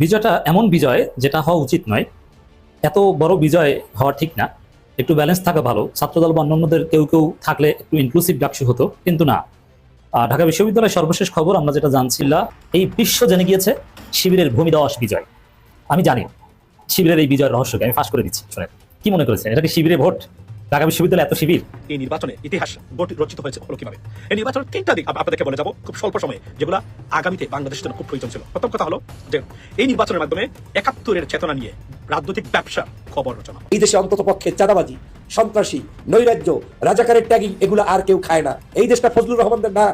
বিজয়টা এমন বিজয় যেটা হওয়া উচিত নয়। এত বড় বিজয় হওয়া ঠিক না। একটু ব্যালেন্স থাকা ভালো, ছাত্রদল বা অন্যান্যদের কেউ কেউ থাকলে একটু ইনক্লুসিভ ডাকসু হতো, কিন্তু না। ঢাকা বিশ্ববিদ্যালয়ের সর্বশেষ খবর আমরা যেটা জানছিলাম, এই বিশ্ব জেনে গিয়েছে শিবিরের ভূমিধস বিজয়। আমি জানি শিবিরের এই বিজয়ের রহস্যকে আমি ফাঁস করে দিচ্ছি, শুনে কি মনে করেছেন? এটা কি শিবিরে ভোট? ঢাকা বিশ্ববিদ্যালয় এত শিবির? এই নির্বাচনে ইতিহাস রচিত হয়েছে হলো কিভাবে? এই নির্বাচনের তিনটা দিক আপনাদেরকে বলে যাবো খুব স্বল্প সময়ে, যেগুলো আগামীতে বাংলাদেশের জন্য খুব প্রয়োজন ছিল। প্রথম কথা হলো যে এই নির্বাচনের মাধ্যমে ৭১-এর চেতনা নিয়ে রাজনৈতিক ব্যবসা খবর রচনা। এই দেশে অন্তত পক্ষে চাঁদাবাজি, সন্ত্রাসী, নৈরাজ্য, রাজাকারের ট্যাগিং এগুলো আর কেউ খায় না। এই দেশটা ফজলুর রহমানদের না।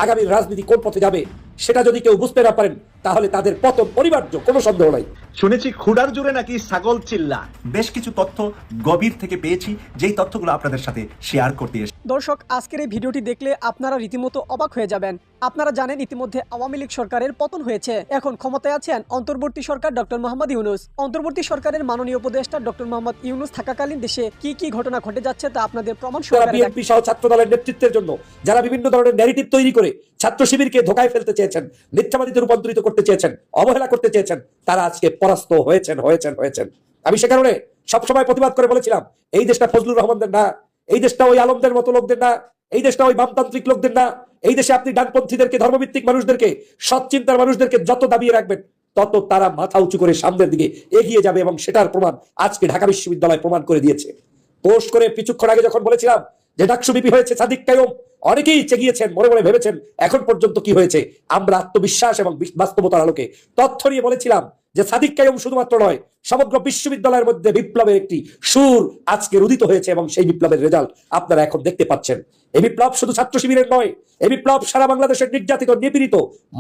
আগামীর রাজনীতি কোন পথে যাবে সেটা যদি কেউ বুঝতে না পারেন তাহলে তাদের পতন অনিবার্য, কোনো সন্দেহ নাই। শুনেছি ক্ষুধার জোরে নাকি ছাগল চিল্লা। বেশ কিছু তথ্য গভীর থেকে পেয়েছি, যেই তথ্যগুলো আপনাদের সাথে শেয়ার করতে এসেছি। দর্শক, আজকের এই ভিডিওটি দেখলে আপনারা রীতিমতো অবাক হয়ে যাবেন। আপনারা জানেন ইতিমধ্যে আওয়ামী লীগ সরকারের পতন হয়েছে। এখন ক্ষমতায় আছেন অন্তর্বর্তী সরকার ডক্টর মোহাম্মদ ইউনূস। অন্তর্বর্তী সরকারের মাননীয় উপদেষ্টা ডক্টর মোহাম্মদ ইউনূস থাকাকালীন দেশে কি কি ঘটনা ঘটে যাচ্ছে তা আপনাদের প্রমাণ সহকারে। বিএনপি সহ ছাত্র দলের নেতৃত্বের জন্য যারা বিভিন্ন ধরনের ন্যারেটিভ তৈরি করে ছাত্র শিবিরকে ধোকায় ফেলতে চেয়েছেন, মিথ্যাবাদীতে রূপান্তরিত করতে চেয়েছেন, অবহেলা করতে চেয়েছেন, তারা আজকে পরাস্ত হয়েছেন। আমি সে কারণে সবসময় প্রতিবাদ করে বলেছিলাম, এই দেশটা ফজলুর রহমানদের না, এই দেশটা ওই আলমদের মতো লোকদের না, এই দেশটা ওই বামতান্ত্রিক লোকদের না। এই দেশে আপনি ডানপন্থীদেরকে, ধর্মভিত্তিক মানুষদেরকে, সৎ চিন্তার মানুষদেরকে যত দাবিয়ে রাখবেন তত তারা মাথা উঁচু করে সামনের দিকে এগিয়ে যাবে, এবং সেটার প্রমাণ আজকে ঢাকা বিশ্ববিদ্যালয় প্রমাণ করে দিয়েছে। পোস্ট করে কিছুক্ষণ আগে যখন বলেছিলাম যে ডাকসু বিপি হয়েছে সাদিক কায়ুম, অনেকেই চেগিয়েছেন, মনে মনে ভেবেছেন এখন পর্যন্ত কি হয়েছে। আমরা আত্মবিশ্বাস এবং বাস্তবতার আলোকে তথ্য নিয়ে বলেছিলাম যে সাদিক কায়ুম শুধুমাত্র নয়, সমগ্র বিশ্ববিদ্যালয়ের মধ্যে বিপ্লবের একটি সুর আজকে উদিত হয়েছে, এবং সেই বিপ্লবের রেজাল্ট আপনারা এখন দেখতে পাচ্ছেন। এই বিপ্লব শুধু ছাত্র শিবিরের নয়, এই বিপ্লব সারা বাংলাদেশের নির্যাতিত নিপীড়িত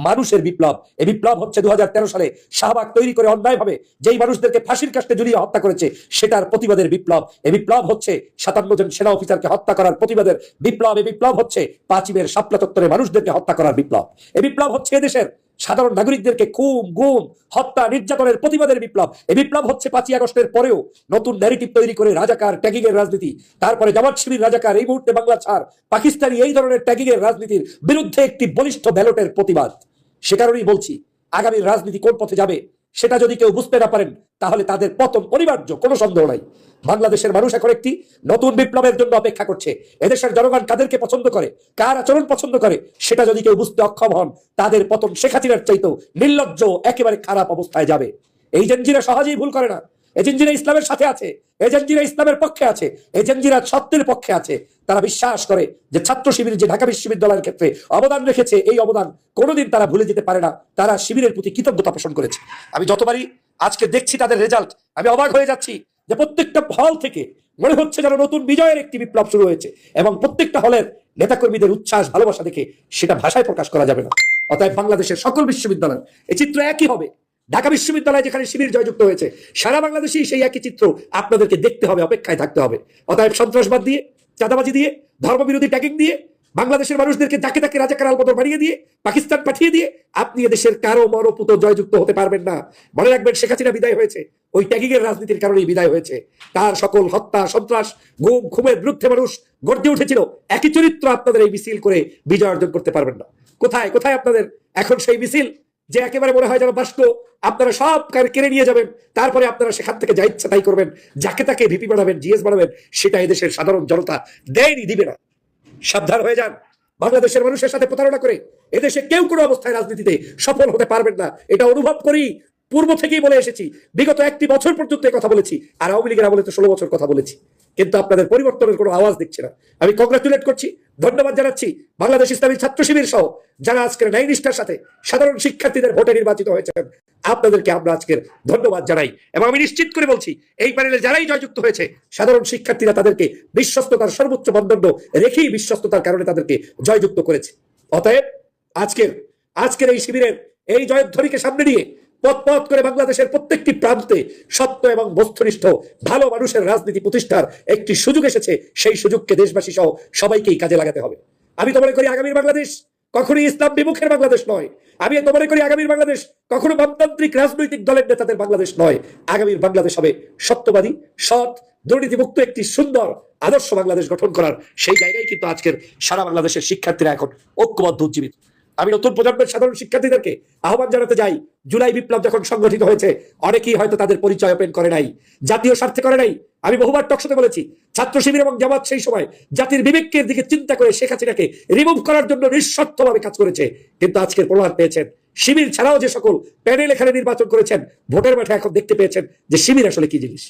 মানুষের বিপ্লব। এই বিপ্লব হচ্ছে 2013 সালে শাহবাগ তৈরি করে অন্যায়ভাবে যেই মানুষদেরকে ফাঁসির কাস্টে ঝুলিয়ে হত্যা করেছে সেটার প্রতিবাদের বিপ্লব। এই বিপ্লব হচ্ছে 57 জন সেনা অফিসারকে হত্যা করার প্রতিবাদের বিপ্লব। এই বিপ্লব হচ্ছে 5 শাপলা চত্বরে মানুষদেরকে হত্যা করার বিপ্লব। এই বিপ্লব হচ্ছে এদেশের সাধারণ নাগরিকদেরকে খুন, গুম, হত্যা, নির্যাতনের প্রতিবাদের বিপ্লব। এই বিপ্লব হচ্ছে 5ই আগস্টের পরেও নতুন ন্যারেটিভ তৈরি করে রাজাকার, ট্যাগিং এর রাজনীতি, তারপরে জামাত শিবির রাজাকার, এই মুহূর্তে বাংলা ছাড়, পাকিস্তানি, এই ধরনের ট্যাগিং এর রাজনীতির বিরুদ্ধে একটি বলিষ্ঠ ব্যালটের প্রতিবাদ। সে কারণেই বলছি, আগামীর রাজনীতি কোন পথে যাবে সেটা যদি কেউ বুঝতে না পারেন তাহলে তাদের পতন অনিবার্য, কোনো সন্দেহ নাই। বাংলাদেশের মানুষ এখন একটি নতুন বিপ্লবের জন্য অপেক্ষা করছে। এদেশের জনগণ কাদেরকে পছন্দ করে, কার আচরণ পছন্দ করে, সেটা যদি কেউ বুঝতে অক্ষম হন তাদের পতন শেখ হাসিনার চাইতেও নির্লজ্জ, একেবারে খারাপ অবস্থায় যাবে। এই জঞ্জিরা সহজেই ভুল করে না। এই জঞ্জিরা ইসলামের সাথে আছে, এই জঞ্জিরা ইসলামের পক্ষে আছে, এই জঞ্জিরা সত্যের পক্ষে আছে। তারা বিশ্বাস করে যে ছাত্র শিবির যে ঢাকা বিশ্ববিদ্যালয়ের ক্ষেত্রে অবদান রেখেছে, এই অবদান কোনোদিন তারা ভুলে যেতে পারে না। তারা শিবিরের প্রতি কৃতজ্ঞতা পোষণ করেছে। আমি যতবারই আজকে দেখছি তাদের রেজাল্ট, আমি অবাক হয়ে যাচ্ছি যে প্রত্যেকটা হল থেকে মনে হচ্ছে যেন নতুন বিজয়ের একটি বিপ্লব শুরু হয়েছে, এবং প্রত্যেকটা হলের নেতাকর্মীদের উচ্ছ্বাস, ভালোবাসা দেখে সেটা ভাষায় প্রকাশ করা যাবে না। অতএব বাংলাদেশের সকল বিশ্ববিদ্যালয় এই চিত্র একই হবে। ঢাকা বিশ্ববিদ্যালয় যেখানে শিবির জয়যুক্ত হয়েছে, সারা বাংলাদেশেই সেই একই চিত্র আপনাদেরকে দেখতে হবে, অপেক্ষায় থাকতে হবে। অতএব সন্ত্রাসবাদ দিয়ে, চাঁদাবাজি দিয়ে, ধর্মবিরোধী ট্যাগিং দিয়ে, বাংলাদেশের মানুষদেরকে যাকে তাকে রাজাকার আলবদর বানিয়ে দিয়ে, পাকিস্তান পাঠিয়ে দিয়ে আপনি এদেশের কারো মরপুত জয়যুক্ত হতে পারবেন না। মনে রাখবেন, শেখ হাসিনা বিদায় হয়েছে ওই ট্যাগিং এর রাজনীতির কারণেই বিদায় হয়েছে। তার সকল হত্যা, সন্ত্রাস, গুম, খুনের বিরুদ্ধে মানুষ গর্জে উঠেছিল। একই চরিত্র আপনাদের এই মিছিল করে বিজয় অর্জন করতে পারবেন না। কোথায় কোথায় আপনাদের এখন সেই মিছিল যে একেবারে মনে হয় যেন বাস্ক, আপনারা সব কেড়ে নিয়ে যাবেন, তারপরে আপনারা সেখান থেকে যা ইচ্ছা তাই করবেন, যাকে তাকে ভিপি বানাবেন, জিএস বানাবেন, সেটা এদেশের সাধারণ জনতা দেয়নি, দিবে না। সাবধান হয়ে যান। বাংলাদেশের মানুষের সাথে প্রতারণা করে এদেশে কেউ কোনো অবস্থায় রাজনীতিতে সফল হতে পারবেন না। এটা অনুভব করি, পূর্ব থেকেই বলে এসেছি। বিগত 1 বছর পর্যন্ত কথা বলেছি, আর আওয়ামী লীগের আমলে তো 16 বছর কথা বলেছি, কিন্তু আপনাদের পরিবর্তনের কোনো আওয়াজ দেখছি না। আমি কংগ্রাচুলেট করছি, ধন্যবাদ জানাচ্ছি বাংলাদেশ ইসলামী ছাত্র শিবির সহ যারা আজকের ন্যায় নিষ্ঠার সাথে সাধারণ শিক্ষার্থীদের ভোটে নির্বাচিত হয়েছেন। আপনাদেরকে আমরা আজকের ধন্যবাদ জানাই, এবং আমি নিশ্চিত করে বলছি, এই প্যানেলে যারাই জয়যুক্ত হয়েছে সাধারণ শিক্ষার্থীরা তাদেরকে বিশ্বস্ততার সর্বোচ্চ মানদণ্ড রেখেই বিশ্বস্ততার কারণে তাদেরকে জয়যুক্ত করেছে। অতএব আজকের এই শিবিরের এই জয়ধ্বনিকে সামনে নিয়ে পথ করে বাংলাদেশের প্রত্যেকটি প্রান্তে সত্য এবং বস্তুনিষ্ঠ ভালো মানুষের রাজনীতি প্রতিষ্ঠার একটি সুযোগ এসেছে। সেই সুযোগকে দেশবাসী সহ সবাইকেই কাজে লাগাতে হবে। আমি তো মনে করি আগামীর বাংলাদেশ কখনোই ইসলাম বিমুখের বাংলাদেশ নয়। আমি তো মনে করি আগামীর বাংলাদেশ কখনো বামতান্ত্রিক রাজনৈতিক দলের নেতাদের বাংলাদেশ নয়। আগামীর বাংলাদেশ হবে সত্যবাদী, সৎ, দুর্নীতিমুক্ত একটি সুন্দর আদর্শ বাংলাদেশ গঠন করার সেই জায়গায় কিন্তু আজকের সারা বাংলাদেশের শিক্ষার্থীরা এখন ঐক্যবদ্ধ উজ্জীবিত। আমি নতুন প্রজন্মের সাধারণ শিক্ষার্থীদেরকে আহ্বান জানাতে যাই, জুলাই বিপ্লব যখন সংগঠিত হয়েছে অনেকেই হয়তো তাদের পরিচয় ওপেন করে নাই, জাতীয় স্বার্থে করে নাই। আমি বহুবার টকশোতে বলেছি, ছাত্র শিবির এবং জামাত সেই সময় জাতির বিবেকের দিকে চিন্তা করে শেখ হাসিনাকে রিমুভ করার জন্য নিঃস্বার্থভাবে কাজ করেছে। কিন্তু আজকের প্রমাণ পেয়েছেন, শিবির ছাড়াও যে সকল প্যানেল এখানে নির্বাচন করেছেন, ভোটের মাঠে এখন দেখতে পেয়েছেন যে শিবির আসলে কি জিনিস।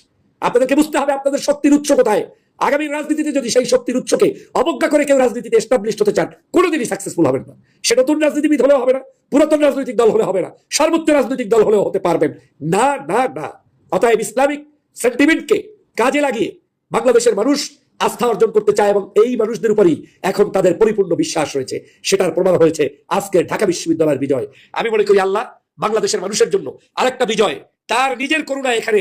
আপনাদেরকে বুঝতে হবে আপনাদের শক্তির উৎস কোথায়। আগামী রাজনীতিতে যদি সেই শক্তির উৎসকে অবজ্ঞা করে কেউ রাজনীতিতে এস্টাবলিশ হতে চান, কোনোদিনই সাকসেসফুল হবেন না। সে নতুন রাজনীতিবিদ হলেও হবে না, পুরাতন রাজনৈতিক দল হলে হবে না, সর্বোচ্চ রাজনৈতিক দল হলেও হতে পারবেন না, না, না। অতএব ইসলামিক সেন্টিমেন্টকে কাজে লাগিয়ে বাংলাদেশের মানুষ আস্থা অর্জন করতে চায় এবং এই মানুষদের উপরই এখন তাদের পরিপূর্ণ বিশ্বাস রয়েছে। সেটার প্রমাণ হয়েছে আজকের ঢাকা বিশ্ববিদ্যালয়ের বিজয়। আমি মনে করি আল্লাহ বাংলাদেশের মানুষের জন্য আরেকটা বিজয় তার নিজের করুণা এখানে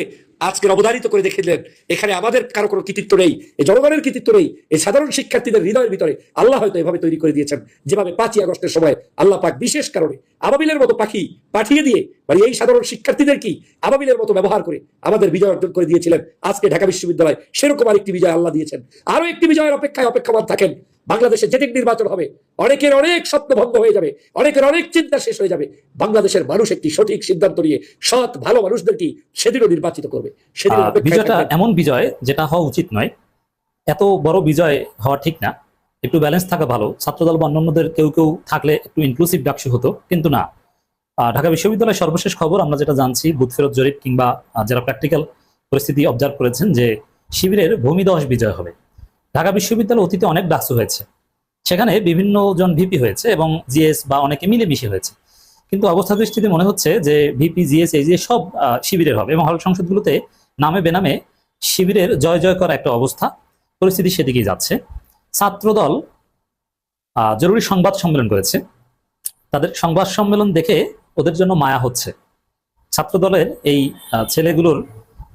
আজকের অবধারিত করে দেখিলেন। এখানে আমাদের কারো কোনো কৃতিত্ব নেই, এই জনগণের কৃতিত্ব নেই, এই সাধারণ শিক্ষার্থীদের হৃদয়ের ভিতরে আল্লাহ হয়তো এভাবে তৈরি করে দিয়েছেন, যেভাবে 5ই আগস্টের সময় আল্লাহ পাক বিশেষ কারণে আবাবিলের মতো পাখি পাঠিয়ে দিয়ে মানে এই সাধারণ শিক্ষার্থীদের কি আবাবিলের মতো ব্যবহার করে আমাদের বিজয় অর্জন করে দিয়েছিলেন। আজকে ঢাকা বিশ্ববিদ্যালয় সেরকম আরেকটি বিজয় আল্লাহ দিয়েছেন। আরো একটি বিজয়ের অপেক্ষায় অপেক্ষমান থাকেন। বাংলাদেশে যেদিন নির্বাচন হবে অনেকের অনেক স্বপ্ন ভঙ্গ হয়ে যাবে, অনেকের অনেক চিন্তা শেষ হয়ে যাবে। বাংলাদেশের মানুষ একটি সঠিক সিদ্ধান্ত নিয়ে সৎ ভালো মানুষদেরকে সেদিনও নির্বাচিত করবে। সেদিন বিজয়টা এমন বিজয় যেটা হওয়া উচিত নয়। এত বড় বিজয় হওয়া ঠিক না, একটু ব্যালেন্স থাকা ভালো। ছাত্রদল বা অন্যান্যদের কেউ কেউ থাকলে একটু ইনক্লুসিভ ডাকসু হতো, কিন্তু না। ঢাকা বিশ্ববিদ্যালয়ের সর্বশেষ খবর আমরা যেটা জানছি, বুথ ফেরত জরিপ কিংবা যারা প্র্যাকটিক্যাল পরিস্থিতি অবজার্ভ করেছেন, যে শিবিরের ভূমিদশ বিজয় হবে। ঢাকা বিশ্ববিদ্যালয় অতীতে অনেক ডাকসু হয়েছে, সেখানে বিভিন্ন জন ভিপি হয়েছে এবং জিএস বা অনেকে মিলেমিশে হয়েছে। কিন্তু অবস্থা দৃষ্টিতে মনে হচ্ছে যে ভিপি জিএস এই যে সব শিবিরের হবে এবং হল সংসদগুলোতে নামে বেনামে শিবিরের জয় জয় করা একটা অবস্থা, পরিস্থিতি সেদিকেই যাচ্ছে। ছাত্রদল জরুরি সংবাদ সম্মেলন করেছে, তাদের সংবাদ সম্মেলন দেখে ওদের জন্য মায়া হচ্ছে। ছাত্রদলের এই ছেলেগুলোর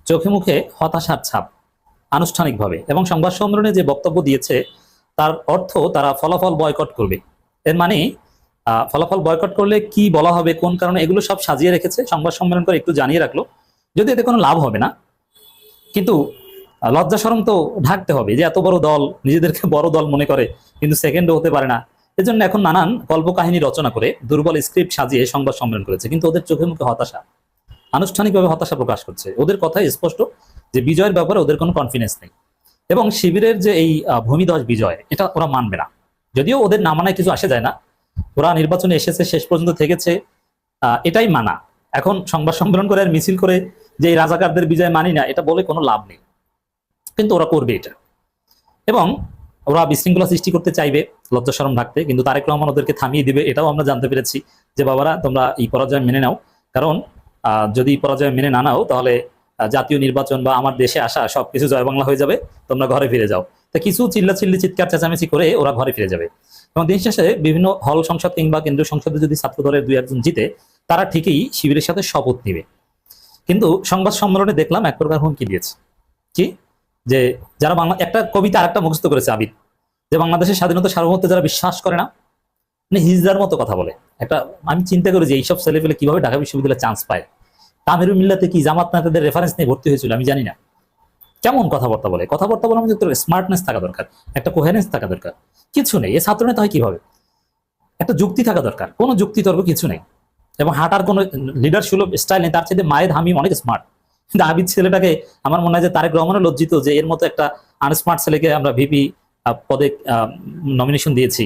চোখে মুখে হতাশার ছাপ আনুষ্ঠানিকভাবে, এবং সংবাদ সম্মেলনে যে বক্তব্য দিয়েছে তার অর্থ তারা ফলাফল বয়কট করবে। এর মানে ফলাফল বয়কট করলে কি বলা হবে, কোন কারণে, এগুলো সব সাজিয়ে রেখেছে, সংবাদ সম্মেলন করে একটু জানিয়ে রাখলো। যদি এতে কোনো লাভ হবে না, কিন্তু লজ্জা শরম তো ঢাকতে হবে যে এত বড় দল নিজেদেরকে বড় দল মনে করে কিন্তু সেকেন্ডও হতে পারে না। এজন্য এখন নানান কল্পকাহিনী রচনা করে দুর্বল স্ক্রিপ্ট সাজিয়ে সংবাদ সম্মেলন করেছে, কিন্তু ওদের চোখে মুখে হতাশা, আনুষ্ঠানিকভাবে হতাশা প্রকাশ করছে। ওদের কথাই স্পষ্ট যে বিজয়ের ব্যাপারে ওদের কোনো কনফিডেন্স নেই, এবং শিবিরের যে এই ভূমিদশ বিজয় এটা ওরা মানবে না। যদিও ওদের না মানায় কিছু আসে যায় না, ওরা নির্বাচনে এসেছে, শেষ পর্যন্ত থেকেছে, এটাই মানা। এখন সংবাদ সম্মেলন করে আর মিছিল করে যে এই রাজাকারদের বিজয় মানি না, এটা বলে কোনো লাভ নেই, কিন্তু ওরা করবে এটা। এবং ওরা বিশৃঙ্খলা সৃষ্টি করতে চাইবে লজ্জা শরম ঢাকতে, কিন্তু তারেক রহমান ওদেরকে থামিয়ে দিবে। এটাও আমরা জানতে পেরেছি যে বাবারা তোমরা এই পরাজয় মেনে নাও, কারণ যদি পরাজয় মেনে না নাও তাহলে জাতীয় নির্বাচন বা আমার দেশে আসা সবকিছু জয় বাংলা হয়ে যাবে, তোমরা ঘরে ফিরে যাও। তা কিছু চিল্লাচিল্লি চিৎকার চেঁচামেচি করে ওরা ঘরে ফিরে যাবে, এবং দিন শেষে বিভিন্ন হল সংসদ কিংবা কেন্দ্রীয় সংসদে যদি ছাত্র দলের 2-1 জিতে, তারা ঠিকই শিবিরের সাথে শপথ নিবে। কিন্তু সংবাদ সম্মেলনে দেখলাম এক প্রকার হুমকি দিয়েছে, কি যে যারা বাংলা, একটা কবিতা আরেকটা মুখস্থ করেছে আবিদ, যে বাংলাদেশের স্বাধীনতা সার্বভৌমত্ব যারা বিশ্বাস করে না, মানে হিজড়ার মতো কথা বলে। একটা আমি চিন্তা করি যে এইসব ছেলে পেলে কিভাবে ঢাকা বিশ্ববিদ্যালয়ে চান্স পায়। তামিরুল মিল্লাতে কি জামাত নেতাদের রেফারেন্স নিয়ে ভর্তি হয়েছিল আমি জানি না। কেমন কথাবার্তা বলে, কথাবার্তা বলার মধ্যে একটা স্মার্টনেস থাকা দরকার, একটা কোহেরেন্স থাকা দরকার। কিছু নেই, এ ছাত্র নেতা হয় কিভাবে? একটা যুক্তি থাকা দরকার, কোনো যুক্তি তর্ক কিছু নেই, এবং হাঁটার কোনো লিডার সুলভ স্টাইল নেই। তার চাইতে মায়ের হামিম অনেক স্মার্ট। কিন্তু আবিদ ছেলেটাকে আমার মনে হয় যে তারেক রহমানও লজ্জিত যে এর মতো একটা আনস্মার্ট ছেলেকে আমরা ভিপি পদে নমিনেশন দিয়েছি।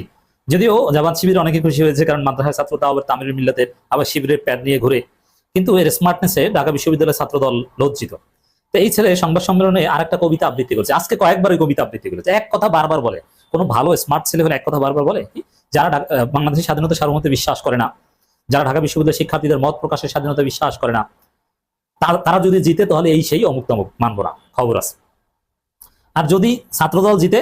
যদিও জামাত শিবির অনেকে খুশি হয়েছে, কারণ মাদ্রাসা ছাত্র তাও আবার তামিরুল মিল্লাতের, আবার শিবিরের প্যাড নিয়ে ঘুরে, কিন্তু এর স্মার্টনেসে ঢাকা বিশ্ববিদ্যালয়ের ছাত্র দল লজ্জিত। তো এই ছেলে সংবাদ সম্মেলনে আরেকটা কবিতা আবৃত্তি করেছে, আজকে কয়েকবার ওই কবিতা আবৃত্তি করেছে, এক কথা বারবার বলে। কোনো ভালো স্মার্ট ছেলে হলে এক কথা বারবার বলে? যারা বাংলাদেশের স্বাধীনতা সার্বভৌমত্বে বিশ্বাস করে না, যারা ঢাকা বিশ্ববিদ্যালয়ের শিক্ষার্থীদের মত প্রকাশের স্বাধীনতা বিশ্বাস করে না, তারা যদি জিতে তাহলে এই সেই অমুক তমুক, মানবো না, খবর আছে। আর যদি ছাত্রদল জিতে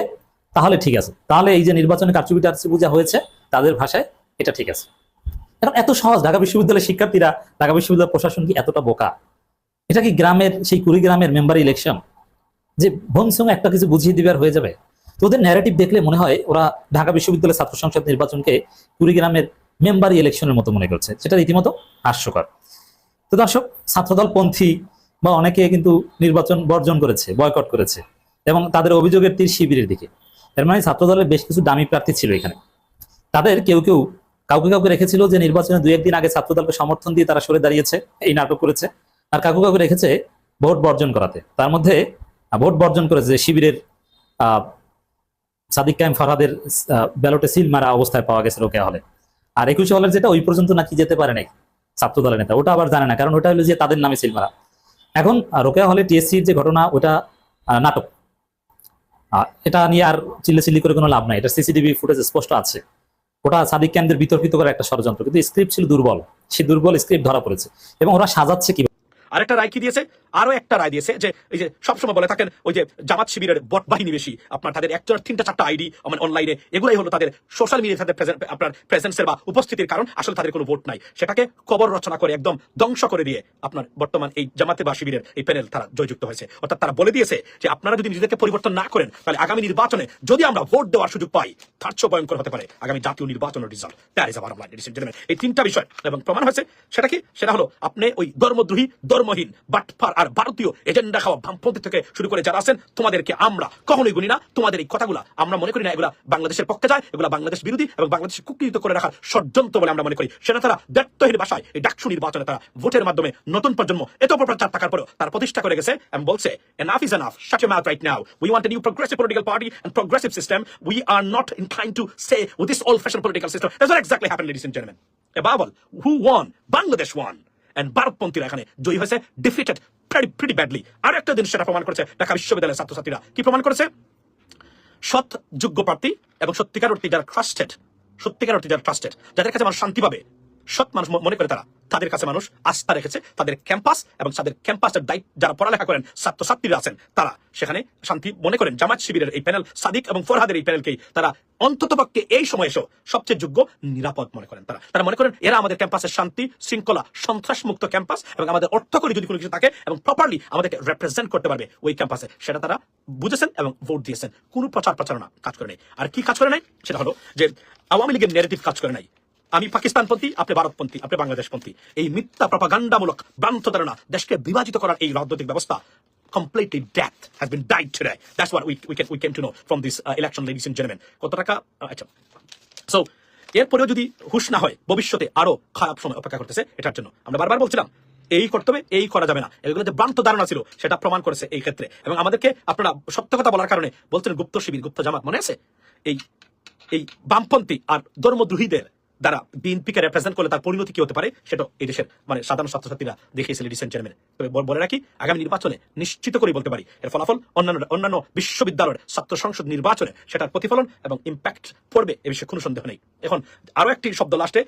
তাহলে ঠিক আছে, তাহলে এই যে নির্বাচনে কারচুপি টারচুপি যা হয়েছে তাদের ভাষায় এটা ঠিক আছে। এখন এত সহজ, ঢাকা বিশ্ববিদ্যালয়ের শিক্ষার্থীরা, ঢাকা বিশ্ববিদ্যালয় প্রশাসন কি এতটা বোকা? এটা কি গ্রামের সেই কুড়িগ্রামের মেম্বার ইলেকশন যে ভংসং একটা কিছু বুঝিয়ে দিবে আর হয়ে যাবে? তো ওদের ন্যারেটিভ দেখলে মনে হয় ওরা ঢাকা বিশ্ববিদ্যালয়ের ছাত্র সংসদ নির্বাচনকে কুড়িগ্রামের মেম্বার ইলেকশনের মতো মনে করছে, যেটা রীতিমতো হাস্যকর। তো দর্শক, ছাত্রদল পন্থী বা অনেকে কিন্তু নির্বাচন বর্জন করেছে, বয়কট করেছে, এবং তাদের অভিযোগের তীর শিবিরের দিকে। এর মানে ছাত্রদলের বেশ কিছু দামি প্রার্থী ছিল এখানে, তাদের কেউ কেউ কাউকে কাউকে রেখেছিল যে নির্বাচনে 2-1 দিন আগে ছাত্রদলকে সমর্থন দিয়ে তারা সরে দাঁড়িয়েছে, এই নাটক করেছে। আর কাউকে কাউকে রেখেছে ভোট বর্জন করাতে। তার মধ্যে ভোট বর্জন করেছে শিবিরের সাদিক কায়েম ফরহাদের ব্যালটে সিল মারা অবস্থায় পাওয়া গেছে রোকেয়া হলে। আর 21 হলের যেটা ওই পর্যন্ত নাকি যেতে পারে নাই ছাত্রদলের নেতা, ওটা আবার জানে না, কারণ ওটা হলো যে তাদের নামে সিল মারা। এখন রোকেয়া হলে টিএসসির যে ঘটনা, ওটা নাটক। এটা নিয়ে আর চিল্লাচিল্লি করে কোনো লাভ নাই, এটা সিসিটিভি ফুটেজ স্পষ্ট আছে। ওটা সাদিক কায়েমদের বিতর্কিত করার একটা ষড়যন্ত্র, কিন্তু স্ক্রিপ্ট ছিল দুর্বল, সেই দুর্বল স্ক্রিপ্ট ধরা পড়েছে এবং ওরা সাজাচ্ছে কি। আরেকটা রায় কি দিয়েছে, আরো একটা রায় দিয়েছে যে এই যে সবসময় বলে থাকেন ওই যে জামাত শিবিরের বট বাহিনী বেশি, আপনার তাদের একটা 3-4টা আইডি মানে অনলাইনে, এগুলাই হলো তাদের সোশ্যাল মিডিয়া তাদের আপনার প্রেজেন্সের বা উপস্থিতির কারণ, আসলে তাদের কোনো ভোট নাই। সেটাকে কবর রচনা করে একদম ধ্বংস করে দিয়ে আপনার বর্তমান এই জামাতে বা শিবিরের এই প্যানেল তারা জয়যুক্ত হয়েছে। অর্থাৎ তারা বলে দিয়েছে যে আপনারা যদি নিজেদেরকে পরিবর্তন না করেন, তাহলে আগামী নির্বাচনে যদি আমরা ভোট দেওয়ার সুযোগ পাই, তার চেয়ে ভয়ঙ্কর হতে পারে আগামী জাতীয় নির্বাচনের result. That is our line, ladies and gentleman. এই 3টা বিষয় এবং প্রমাণ হয়েছে। সেটা কি? সেটা হলো আপনি ওই ধর্মদ্রোহী, ধর্মহীন, বাটপার আর ভারতীয় এজেন্ডা খাওয়া বামপন্থী থেকে শুরু করে যারা আছেন, তোমাদেরকে আমরা কখনোই গুনি না। তোমাদের এই কথাগুলো আমরা মনে করি না এগুলা বাংলাদেশের পক্ষে যায়, এগুলা বাংলাদেশ বিরোধী এবং বাংলাদেশকে কুকৃত করে রাখার ষড়যন্ত্র বলে আমরা মনে করি। সেটা তারা দায়িত্বহীন ভাষায় এই ডাকসু নির্বাচনে তারা ভোটের মাধ্যমে নতুন প্রজন্ম এত অপপ্রচার থাকার পরেও তারা প্রতিষ্ঠা করে গেছে এবং বলছে enough is enough, shut your mouth right now, we want a new progressive political party and progressive system, we are not inclined to say with this old fashioned political system. That's what exactly happened, ladies and gentlemen. Above all, who won? Bangladesh won. And ভারতপন্থীরা এখানে জয়ী হয়েছে, defeated pretty badly. আর একটা জিনিস সেটা প্রমাণ করেছে ঢাকা বিশ্ববিদ্যালয়ের ছাত্রছাত্রীরা। কি প্রমাণ করেছে? সৎ যোগ্য প্রার্থী এবং সত্যিকার অর্থে যারা ট্রাস্টেড, যাদের কাছে মানুষ শান্তি পাবে, সৎ মানুষ মনে করে তাদের কাছে মানুষ আস্থা রেখেছে। তাদের ক্যাম্পাস এবং তাদের ক্যাম্পাসের দায়িত্ব যারা পড়ালেখা করেন ছাত্রছাত্রীরা আছেন, তারা সেখানে শান্তি মনে করেন। জামাত শিবিরের এই প্যানেল, সাদিক এবং ফরহাদের এই প্যানেলকেই তারা অন্ততপক্ষে এই সময় এসেও সবচেয়ে যোগ্য, নিরাপদ মনে করেন। তারা মনে করেন এরা আমাদের ক্যাম্পাসের শান্তি শৃঙ্খলা, সন্ত্রাস মুক্ত ক্যাম্পাস এবং আমাদের অর্থ করে যদি কোনো কিছু থাকে এবং প্রপারলি আমাদেরকে রিপ্রেজেন্ট করতে পারবে ওই ক্যাম্পাসে, সেটা তারা বুঝেছেন এবং ভোট দিয়েছেন। কোনো প্রচারণা কাজ করে নাই। আর কি কাজ করে নাই? সেটা হলো যে আওয়ামী লীগের ন্যারেটিভ কাজ করে নাই। আমি পাকিস্তানপন্থী, আপনি ভারতপন্থী, আপনি বাংলাদেশপন্থী, এই মিথ্যা প্রপাগান্ডামূলক ভ্রান্ত ধারণা দেশকে বিভাজিত করার এই রাজনৈতিক ব্যবস্থা completely death has been died today. That's what we came to know from this election, ladies and gentlemen. কত টাকা? আচ্ছা, সো এরপরেও যদি হুঁশ না হয়, ভবিষ্যতে আরো খারাপ সময় অপেক্ষা করতেছে। এটার জন্য আমরা বারবার বলছিলাম এই করতে হবে, এই করা যাবে না, এগুলো যে ভ্রান্ত ধারণা ছিল সেটা প্রমাণ করেছে এই ক্ষেত্রে। এবং আমাদেরকে আপনারা সত্য কথা বলার কারণে বলছেন গুপ্ত শিবির, গুপ্ত জামাত, মনে আছে? এই বামপন্থী আর ধর্মদ্রোহীদের দ্বারা বিএনপিকে রিপ্রেজেন্ট করলে তার পরিণতি কি হতে পারে সেটা এই দেশের মানে সাধারণ ছাত্রছাত্রীরা দেখিয়েছে, লেডিস এন্ড জেন্টলম্যান। তবে বলে রাখি, আগামী নির্বাচনে নিশ্চিত করে বলতে পারি এর ফলাফল অন্যান্য বিশ্ববিদ্যালয়ের ছাত্র সংসদ নির্বাচনে সেটার প্রতিফলন এবং ইম্প্যাক্ট পড়বে, এ বিষয়ে কোনো সন্দেহ নেই। এখন আরো একটি শব্দ লাস্টে,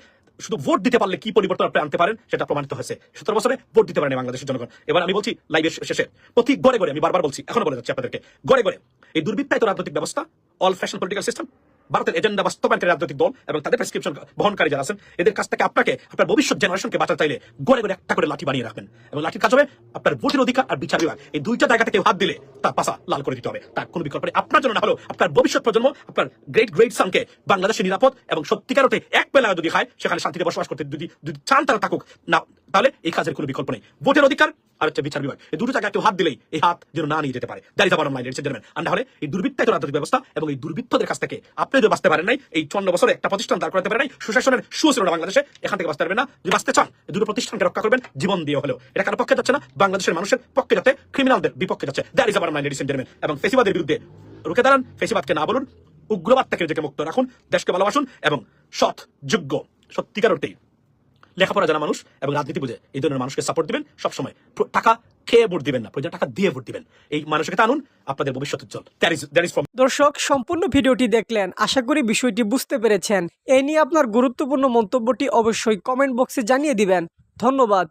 শুধু ভোট দিতে পারলে কি পরিবর্তন আপনি আনতে পারেন সেটা প্রমাণিত হয়েছে। 17 বছরে ভোট দিতে পারেন বাংলাদেশের জনগণ। এবার আমি বলছি লাইভের শেষে, প্রতি ঘরে ঘরে, আমি বারবার বলছি, এখনো বলে যাচ্ছি আপনাদেরকে, ঘরে ঘরে এই দুর্বৃত্তায়িত রাজনৈতিক ব্যবস্থা, অল ফ্যাশন পলিটিক্যাল সিস্টেম, ভারতের এজেন্ডা বাস্তবায়নকারী রাজনৈতিক দল এবং তাদের প্রেসক্রিপশন বহনকারী যারা আছেন, এদের কাছ থেকে আপনাকে আপনার ভবিষ্যৎ জেনারেশনকে বাঁচাতে চাইলে ঘরে ঘরে একটা করে লাঠি বানিয়ে রাখবেন। এবং লাঠির কাজ হবে আপনার ভোটের অধিকার আর বিচার বিভাগ, এই দুইটা জায়গা থেকে হাত দিলে তার পাশা লাল করে দিতে হবে। তার কোনো বিকল্প নেই। আপনার জন্য না হলেও আপনার ভবিষ্যৎ প্রজন্ম, আপনার গ্রেট সানকে বাংলাদেশে নিরাপদ এবং সত্যিকার অর্থে এক বেলা যদি খায় সেখানে শান্তিতে বসবাস করতে যদি চান তারা থাকুক না, তাহলে এই কাজের কোনো বিকল্প নেই। ভোটের অধিকার আর হচ্ছে বিচার বিভাগ, এই দুটো জায়গায় কেউ হাত দিলেই এই হাত যেন না নিয়ে যেতে পারে। That is our line, ladies and gentleman. আর না হলে এই দুর্বৃত্তায়িত রাজনৈতিক ব্যবস্থা এবং এই দুর্বৃত্তদের কাছ থেকে আপনি যদি বাঁচতে পারেন নাই, এই 54 বছরে একটা প্রতিষ্ঠান দাঁড় করাতে পারেন নাই, সুশাসনের ছিল না বাংলাদেশে, এখান থেকে বাঁচতে পারবেন না। যদি বাঁচতে চান, এই দুটো প্রতিষ্ঠানকে রক্ষা করবেন জীবন দিয়ে হলেও। এটা কারো পক্ষে যাচ্ছে না, বাংলাদেশের মানুষের পক্ষে যাচ্ছে, ক্রিমিনালদের বিপক্ষে যাচ্ছে। That is our line, ladies and gentleman. এবং ফেসিবাদের বিরুদ্ধে রুখে দাঁড়ান, ফেসিবাদকে না বলুন, উগ্রবাদ থেকে নিজেকে মুক্ত রাখুন, দেশকে ভালোবাসুন এবং সৎ যোগ্য সত্যিকার অর্থেই লেখাপড়া জানা মানুষ এবং রাজনীতি বুঝে এই ধরনের মানুষকে সাপোর্ট দিবেন। সবসময় টাকা খেয়ে ভোট দিবেন না, প্রয়োজন টাকা দিয়ে ভোট দিবেন। এই মানুষকে আনুন, আপনাদের ভবিষ্যৎ উজ্জ্বল। দর্শক, সম্পূর্ণ ভিডিওটি দেখলেন, আশা করি বিষয়টি বুঝতে পেরেছেন। এই নিয়ে আপনার গুরুত্বপূর্ণ মন্তব্যটি অবশ্যই কমেন্ট বক্সে জানিয়ে দিবেন। ধন্যবাদ।